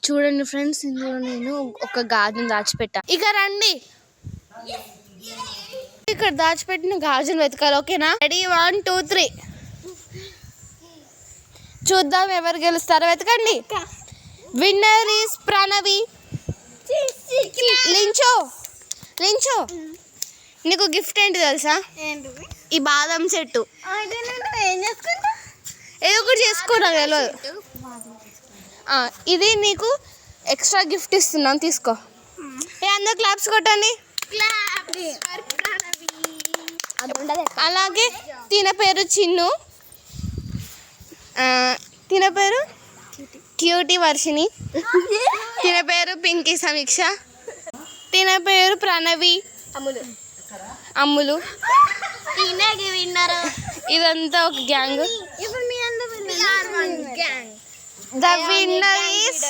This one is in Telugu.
చూడండి ఫ్రెండ్స్, ఇందులో నేను ఒక గాజును దాచిపెట్టా. ఇక రండి, ఇక్కడ దాచిపెట్టిన గాజును వెతకాలి. ఓకేనా? రెడీ 1 2 3. చూద్దాం ఎవరు గెలుస్తారో. వెతకండి. Winner is Pranavi. లించో లించో, నీకు గిఫ్ట్ ఏంటి తెలుసా? ఈ బాదం చెట్టు. ఏదో ఒకటి చేసుకోరా తెలియదు. ఇది నీకు ఎక్స్ట్రా గిఫ్ట్ ఇస్తున్నాను, తీసుకో. అందరూ క్లాప్స్ కొట్టండి. అలాగే తిన పేరు చిన్ను, తిన పేరు క్యూటీ వర్షిని, తిన పేరు పింకీ సమీక్ష, తిన పేరు ప్రణవి అమ్ములు. ఇదంతా ఒక గ్యాంగ్. The winner is